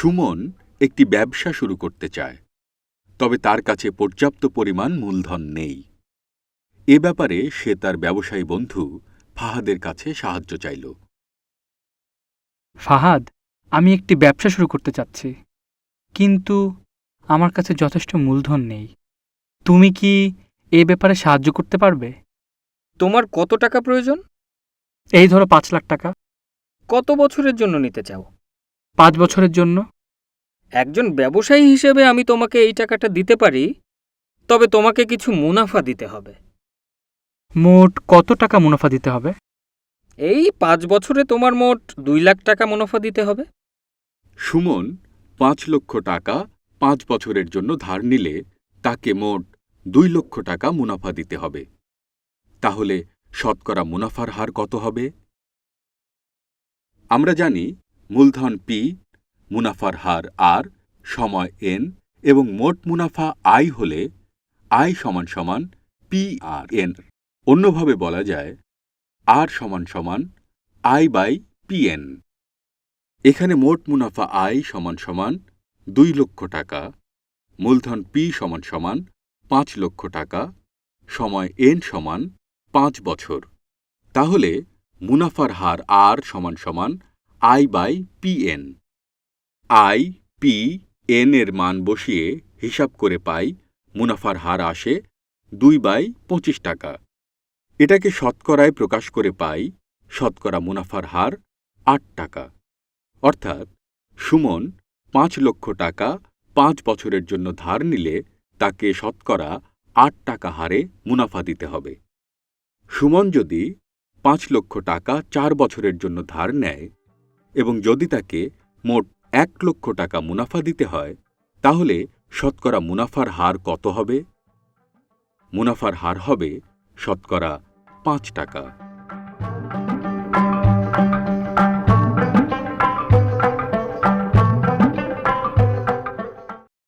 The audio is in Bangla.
সুমন একটি ব্যবসা শুরু করতে চায়, তবে তার কাছে পর্যাপ্ত পরিমাণ মূলধন নেই। এ ব্যাপারে সে তার ব্যবসায়ী বন্ধু ফাহাদের কাছে সাহায্য চাইল। ফাহাদ, আমি একটি ব্যবসা শুরু করতে চাচ্ছি, কিন্তু আমার কাছে যথেষ্ট মূলধন নেই। তুমি কি এ ব্যাপারে সাহায্য করতে পারবে? তোমার কত টাকা প্রয়োজন? এই ধরো ৫ লাখ টাকা। কত বছরের জন্য নিতে চাও? ৫ বছরের জন্য। একজন ব্যবসায়ী হিসেবে আমি তোমাকে এই টাকাটা দিতে পারি, তবে তোমাকে কিছু মুনাফা দিতে হবে। মোট কত টাকা মুনাফা দিতে হবে? এই ৫ বছরে তোমার মোট ২ লাখ টাকা মুনাফা দিতে হবে। সুমন ৫ লক্ষ টাকা ৫ বছরের জন্য ধার নিলে তাকে মোট ২ লক্ষ টাকা মুনাফা দিতে হবে। তাহলে শতকরা মুনাফার হার কত হবে? আমরা জানি মূলধন পি, মুনাফার হার আর, সময় এন এবং মোট মুনাফা আই হলে আই সমান সমান পি আর এন। অন্যভাবে বলা যায় আর সমান সমান আই বাই পি এন। এখানে মোট মুনাফা আই সমান সমান ২ লক্ষ টাকা, মূলধন পি সমান সমান ৫ লক্ষ টাকা, সময় এন সমান ৫ বছর। তাহলে মুনাফার হার আর সমান সমান I by P N. I, P, N এর মান বসিয়ে হিসাব করে পাই মুনাফার হার আসে ২/২৫ টাকা। এটাকে শতকরায় প্রকাশ করে পাই শতকরা মুনাফার হার ৮ টাকা। অর্থাৎ সুমন ৫ লক্ষ টাকা ৫ বছরের জন্য ধার নিলে তাকে শতকরা ৮ টাকা হারে মুনাফা দিতে হবে। সুমন যদি ৫ লক্ষ টাকা ৪ বছরের জন্য ধার নেয় এবং যদি তাকে মোট ১ লক্ষ টাকা মুনাফা দিতে হয়, তাহলে শতকরা মুনাফার হার কত হবে? মুনাফার হার হবে শতকরা ৫ টাকা।